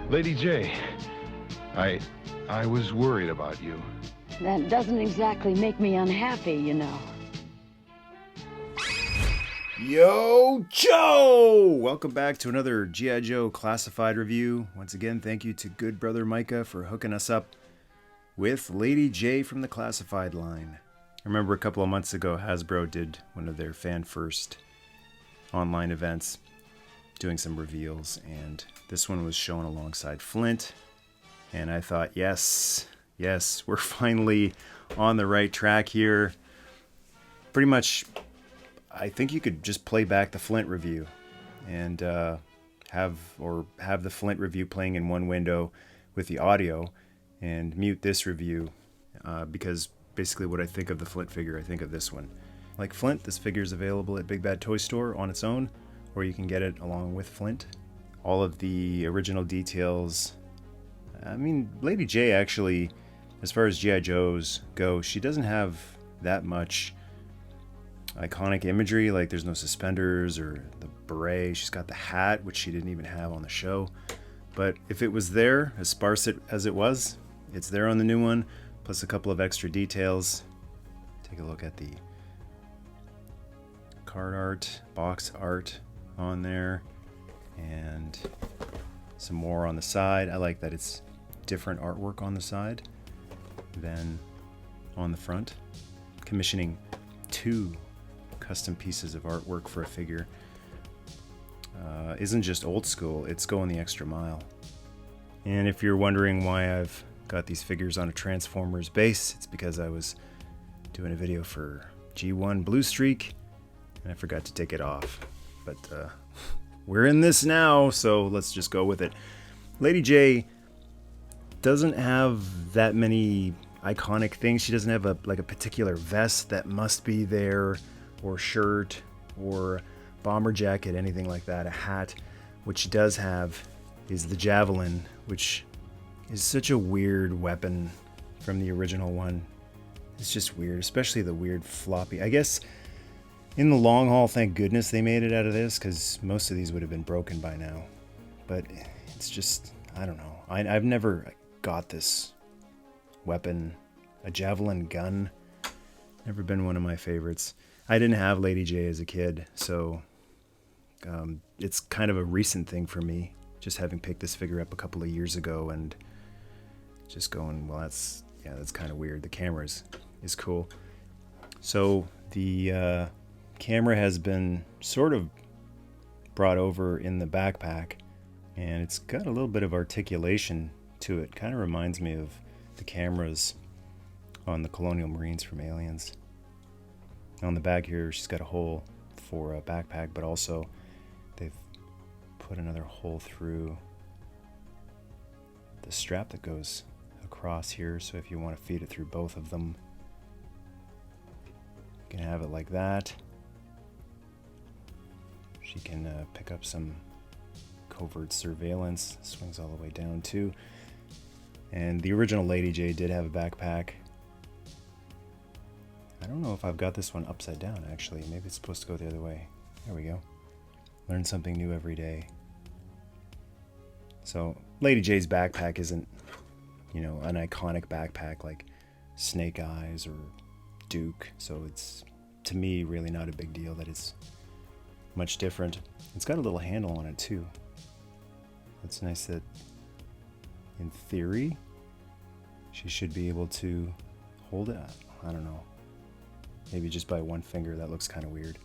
Lady Jaye, I was worried about you. That doesn't exactly make me unhappy, you know. Yo, Joe! Welcome back to another G.I. Joe Classified review. Once again, thank you to good brother Micah for hooking us up with Lady Jaye from the Classified line. I remember a couple of months ago, Hasbro did one of their fan-first online events, doing some reveals, and this one was shown alongside Flint. And I thought, yes, we're finally on the right track here. Pretty much, I think you could just play back the Flint review and have the Flint review playing in one window with the audio and mute this review because basically what I think of the Flint figure, I think of this one. Like Flint, this figure is available at Big Bad Toy Store on its own, or you can get it along with Flint. All of the original details. I mean, Lady Jaye actually, as far as G.I. Joes go, she doesn't have that much iconic imagery. Like there's no suspenders or the beret. She's got the hat, which she didn't even have on the show. But if it was there, as sparse as it was, it's there on the new one, plus a couple of extra details. Take a look at the card art, box art on there, and some more on the side. I like that it's different artwork on the side than on the front. Commissioning 2 custom pieces of artwork for a figure isn't just old school, it's going the extra mile. And if you're wondering why I've got these figures on a Transformers base, it's because I was doing a video for G1 Blue Streak and I forgot to take it off. But we're in this now, so let's just go with it. Lady Jaye doesn't have that many iconic things. She doesn't have a particular vest that must be there, or shirt, or bomber jacket, anything like that, a hat. What she does have is the javelin, which is such a weird weapon from the original one. It's just weird, especially the weird floppy. I guess in the long haul, thank goodness they made it out of this, because most of these would have been broken by now. But it's just, I don't know. I've never got this weapon, a javelin gun. Never been one of my favorites. I didn't have Lady Jaye as a kid, so it's kind of a recent thing for me, just having picked this figure up a couple of years ago and just going, well, that's kind of weird. The camera is cool. So the camera has been sort of brought over in the backpack, and it's got a little bit of articulation to it. Kind of reminds me of the cameras on the Colonial Marines from Aliens. On the back here, she's got a hole for a backpack, but also they've put another hole through the strap that goes across here, so if you want to feed it through both of them, you can have it like that. She can pick up some covert surveillance, swings all the way down too. And the original Lady Jaye did have a backpack. I don't know if I've got this one upside down, actually. Maybe it's supposed to go the other way. There we go. Learn something new every day. So Lady Jaye's backpack isn't, an iconic backpack like Snake Eyes or Duke. So it's, to me, really not a big deal that it's much different. It's got a little handle on it too. It's nice that, in theory, she should be able to hold it. I don't know. Maybe just by one finger. That looks kind of weird.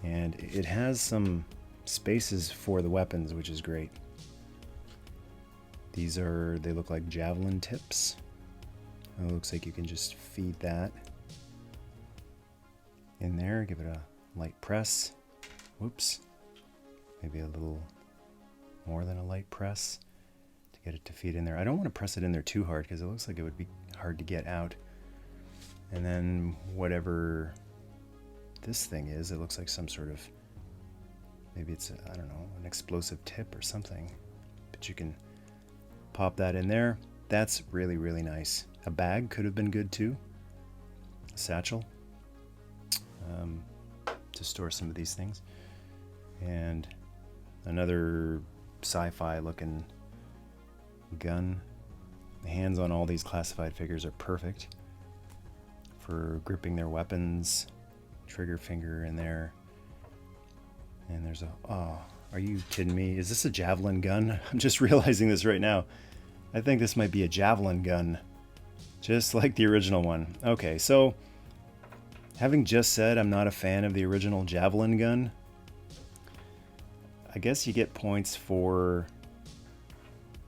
And it has some spaces for the weapons, which is great. They look like javelin tips. It looks like you can just feed that in there. Give it a light press. Whoops. Maybe a little more than a light press to get it to feed in there. I don't want to press it in there too hard because it looks like it would be hard to get out. And then whatever this thing is, it looks like some sort of, maybe it's, I don't know, an explosive tip or something. But you can pop that in there. That's really, really nice. A bag could have been good too. A satchel to store some of these things. And another sci-fi looking gun. The hands on all these classified figures are perfect for gripping their weapons. Trigger finger in there. And there's a... Oh, are you kidding me? Is this a javelin gun? I'm just realizing this right now. I think this might be a javelin gun. Just like the original one. Okay, so... having just said I'm not a fan of the original javelin gun, I guess you get points for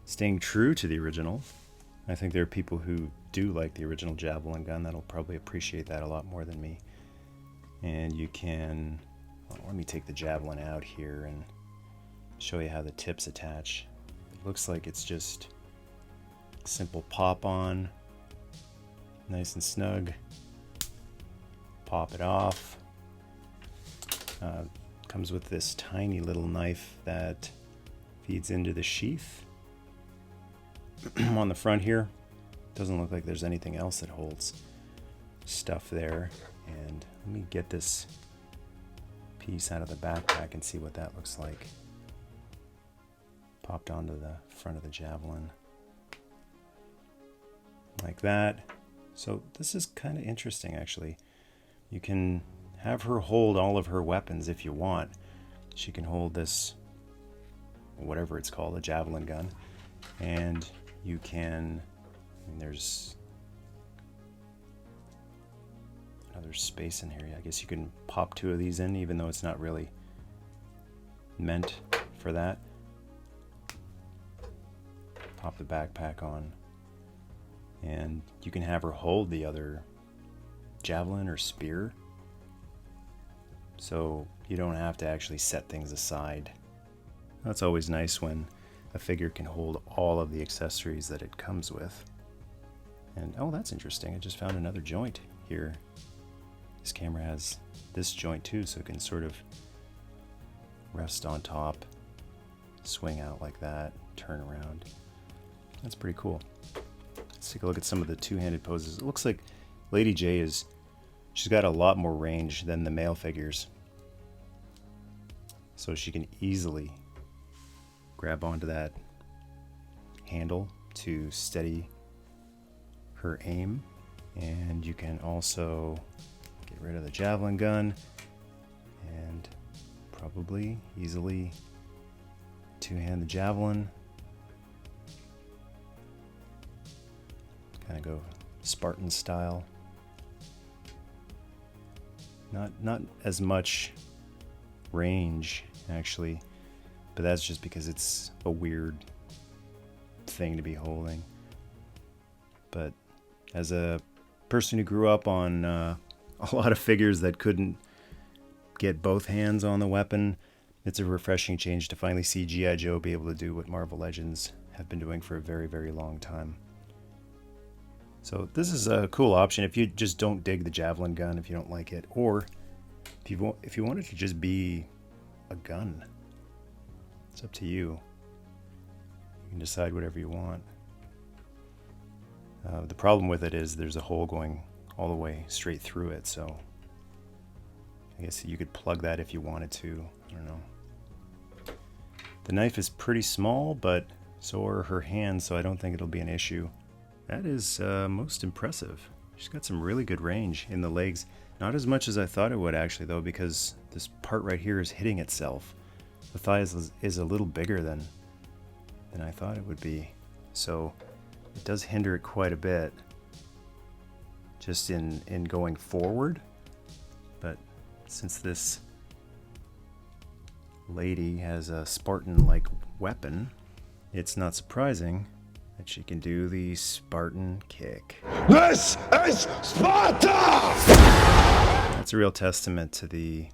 staying true to the original. I think there are people who do like the original javelin gun that'll probably appreciate that a lot more than me. And you can... well, let me take the javelin out here and show you how the tips attach. It looks like it's just simple pop on, nice and snug. Pop it off. Comes with this tiny little knife that feeds into the sheath. On the front here, doesn't look like there's anything else that holds stuff there. And let me get this piece out of the backpack and see what that looks like. Popped onto the front of the javelin. Like that. So this is kind of interesting, actually. You can have her hold all of her weapons if you want. She can hold this, whatever it's called, a javelin gun. And you can, there's another space in here. I guess you can pop 2 of these in, even though it's not really meant for that. Pop the backpack on. And you can have her hold the other javelin or spear, so you don't have to actually set things aside. That's always nice when a figure can hold all of the accessories that it comes with. And oh, that's interesting, I just found another joint here. This camera has this joint too, so it can sort of rest on top, swing out like that, turn around. That's pretty cool. Let's take a look at some of the two-handed poses. It looks like Lady Jaye she's got a lot more range than the male figures. So she can easily grab onto that handle to steady her aim. And you can also get rid of the javelin gun and probably easily two-hand the javelin. Kind of go Spartan style. Not as much range actually, but that's just because it's a weird thing to be holding. But as a person who grew up on a lot of figures that couldn't get both hands on the weapon, it's a refreshing change to finally see G.I. Joe be able to do what Marvel Legends have been doing for a very, very long time. So this is a cool option if you just don't dig the javelin gun, if you don't like it, or if you want it to just be a gun. It's up to you. You can decide whatever you want. The problem with it is there's a hole going all the way straight through it, so I guess you could plug that if you wanted to. I don't know. The knife is pretty small, but so are her hands, so I don't think it'll be an issue. That is most impressive. She's got some really good range in the legs. Not as much as I thought it would actually though, because this part right here is hitting itself. The thigh is a little bigger than I thought it would be. So it does hinder it quite a bit just in going forward. But since this lady has a Spartan-like weapon, it's not surprising that she can do the Spartan kick. This is Sparta! That's a real testament to the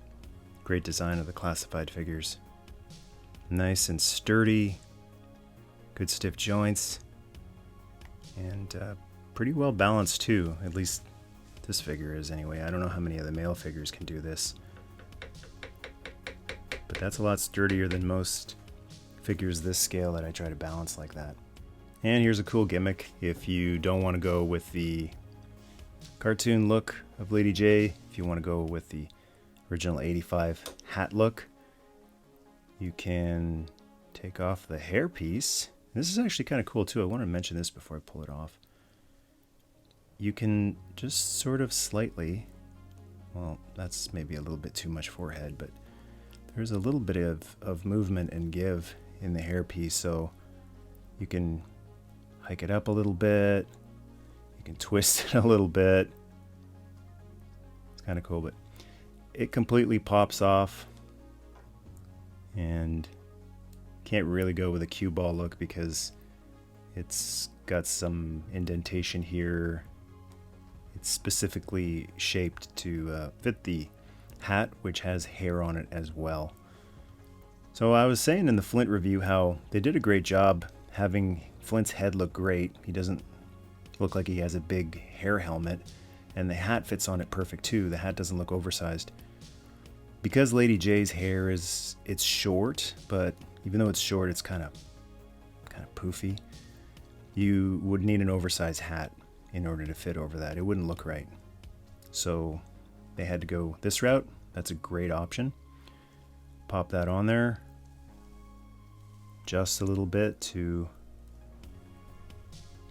great design of the classified figures. Nice and sturdy, good stiff joints, and pretty well balanced too. At least this figure is anyway. I don't know how many of the male figures can do this, but that's a lot sturdier than most figures this scale that I try to balance like that. And here's a cool gimmick if you don't want to go with the cartoon look of Lady Jaye. If you want to go with the original 85 hat look, you can take off the hairpiece This is actually kind of cool too. I want to mention this before I pull it off. You can just sort of slightly, well, that's maybe a little bit too much forehead, but there's a little bit of movement and give in the hairpiece, so you can hike it up a little bit, you can twist it a little bit. It's kind of cool, but it completely pops off, and can't really go with a cue ball look because it's got some indentation here. It's specifically shaped to fit the hat, which has hair on it as well. So I was saying in the Flint review how they did a great job having Flint's head look great. He doesn't look like he has a big hair helmet, and the hat fits on it perfect too. The hat doesn't look oversized. Because Lady Jaye's hair it's short, but even though it's short, it's kind of poofy. You would need an oversized hat in order to fit over that. It wouldn't look right. So they had to go this route. That's a great option. Pop that on there. Just a little bit to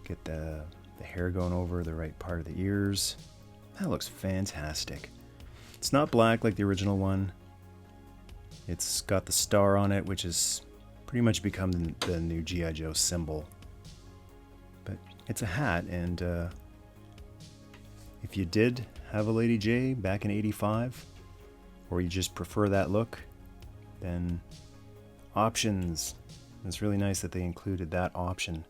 get the hair going over the right part of the ears. That looks fantastic. It's not black like the original one. It's got the star on it, which has pretty much become the new G.I. Joe symbol. But it's a hat, and if you did have a Lady Jaye back in '85, or you just prefer that look, then options. It's really nice that they included that option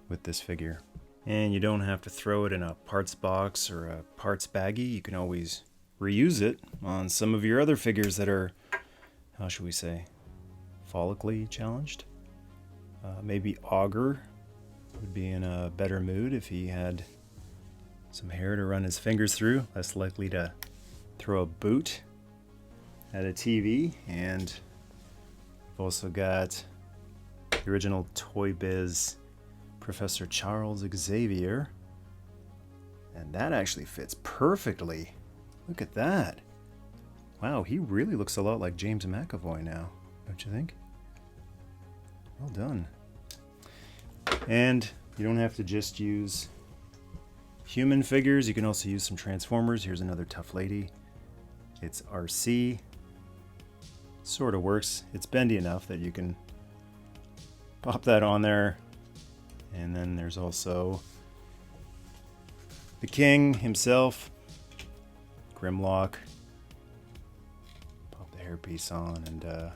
with this figure. And you don't have to throw it in a parts box or a parts baggie. You can always reuse it on some of your other figures that are, how should we say, follically challenged. Maybe Augur would be in a better mood if he had some hair to run his fingers through, less likely to throw a boot at a TV. And we've also got the original Toy Biz Professor Charles Xavier, and that actually fits perfectly. Look at that. Wow, he really looks a lot like James McAvoy now, don't you think? Well done. And you don't have to just use human figures, you can also use some Transformers. Here's another tough lady. It's RC. Sort of works. It's bendy enough that you can pop that on there. And then there's also the King himself, Grimlock. Pop the hairpiece on, and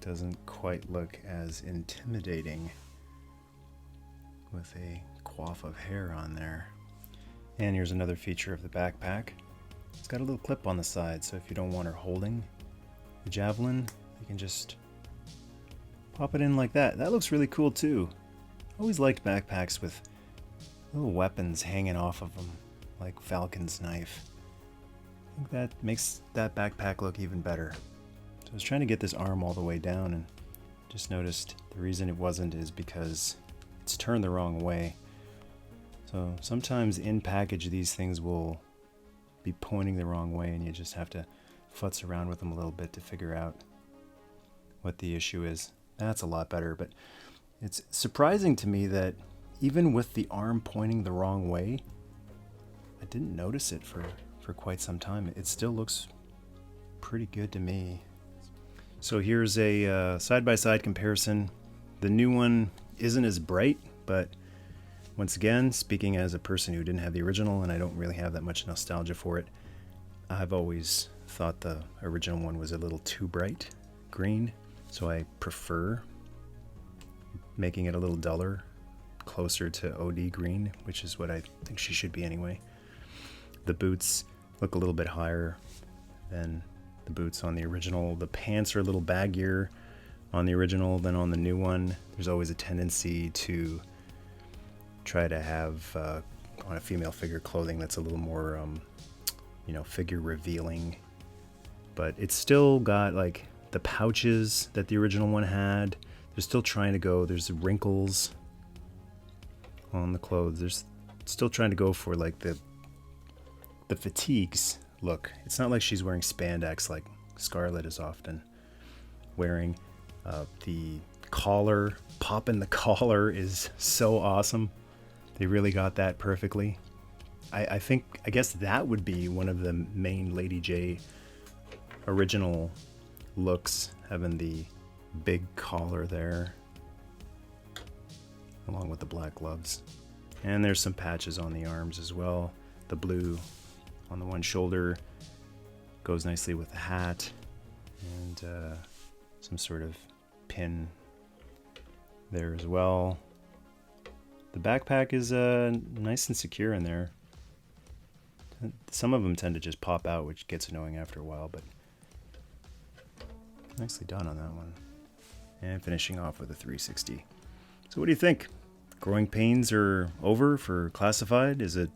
doesn't quite look as intimidating with a coif of hair on there. And here's another feature of the backpack. It's got a little clip on the side, so if you don't want her holding the javelin, you can just pop it in like that. That looks really cool too. Always liked backpacks with little weapons hanging off of them, like Falcon's knife. I think that makes that backpack look even better. So I was trying to get this arm all the way down and just noticed the reason it wasn't is because it's turned the wrong way. So sometimes in package these things will be pointing the wrong way, and you just have to futz around with them a little bit to figure out what the issue is. That's a lot better, but it's surprising to me that even with the arm pointing the wrong way, I didn't notice it for quite some time. It still looks pretty good to me. So here's a side-by-side comparison. The new one isn't as bright, but once again, speaking as a person who didn't have the original, and I don't really have that much nostalgia for it, I've always thought the original one was a little too bright green, so I prefer making it a little duller, closer to OD green, which is what I think she should be anyway. The boots look a little bit higher than the boots on the original. The pants are a little baggier on the original than on the new one. There's always a tendency to try to have on a female figure clothing that's a little more figure revealing, but it's still got like the pouches that the original one had. They're still trying to go, there's wrinkles on the clothes. There's still trying to go for like the fatigues look. It's not like she's wearing spandex like Scarlet is often wearing. The collar, popping the collar is so awesome. They really got that perfectly. I guess that would be one of the main Lady Jaye original looks, having the big collar there, along with the black gloves. And there's some patches on the arms as well. The blue on the one shoulder goes nicely with the hat, and some sort of pin there as well. The backpack is nice and secure in there. Some of them tend to just pop out, which gets annoying after a while, but nicely done on that one. And finishing off with a 360. So what do you think? Growing pains are over for Classified? Is it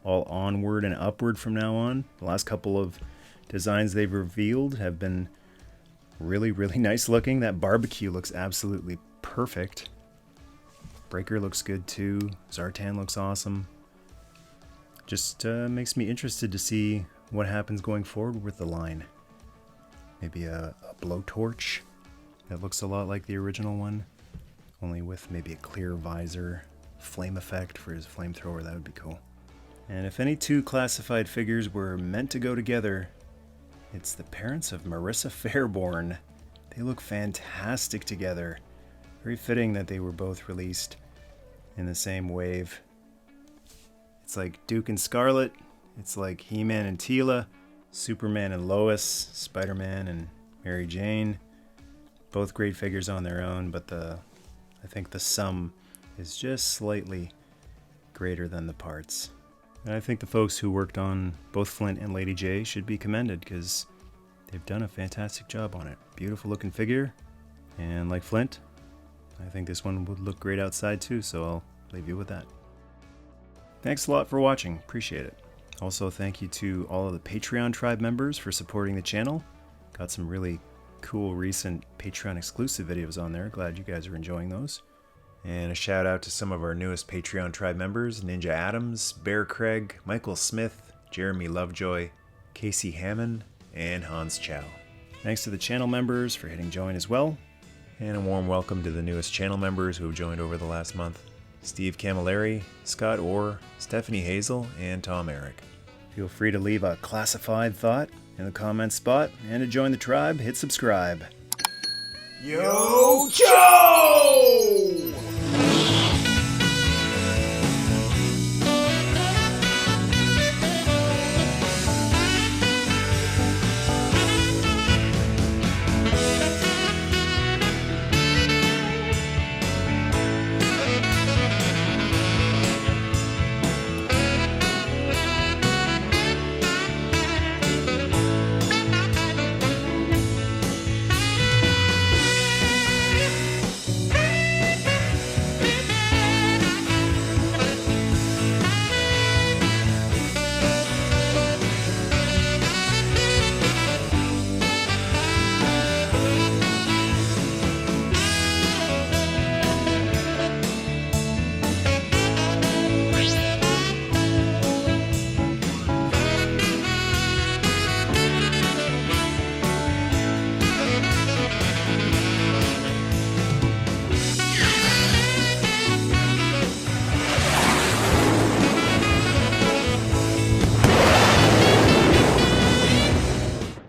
all onward and upward from now on? The last couple of designs they've revealed have been really, really nice looking. That barbecue looks absolutely perfect. Breaker looks good too. Zartan looks awesome. Just makes me interested to see what happens going forward with the line. Maybe a blowtorch that looks a lot like the original one, only with maybe a clear visor, flame effect for his flamethrower. That would be cool. And if any two Classified figures were meant to go together, it's the parents of Marissa Fairborn. They look fantastic together. Very fitting that they were both released in the same wave. It's like Duke and Scarlet. It's like He-Man and Teela. Superman and Lois. Spider-Man and Mary Jane. Both great figures on their own, but I think the sum is just slightly greater than the parts. And I think the folks who worked on both Flint and Lady Jaye should be commended, because they've done a fantastic job on it. Beautiful looking figure, and like Flint, I think this one would look great outside too, so I'll leave you with that. Thanks a lot for watching, appreciate it. Also, thank you to all of the Patreon tribe members for supporting the channel. Got some really cool recent Patreon exclusive videos on there, glad you guys are enjoying those. And a shout out to some of our newest Patreon tribe members: Ninja Adams, Bear Craig, Michael Smith, Jeremy Lovejoy, Casey Hammond, and Hans Chow. Thanks to the channel members for hitting join as well. And a warm welcome to the newest channel members who have joined over the last month: Steve Camilleri, Scott Orr, Stephanie Hazel, and Tom Eric. Feel free to leave a Classified thought in the comments spot, and to join the tribe, hit subscribe. Yo, Joe!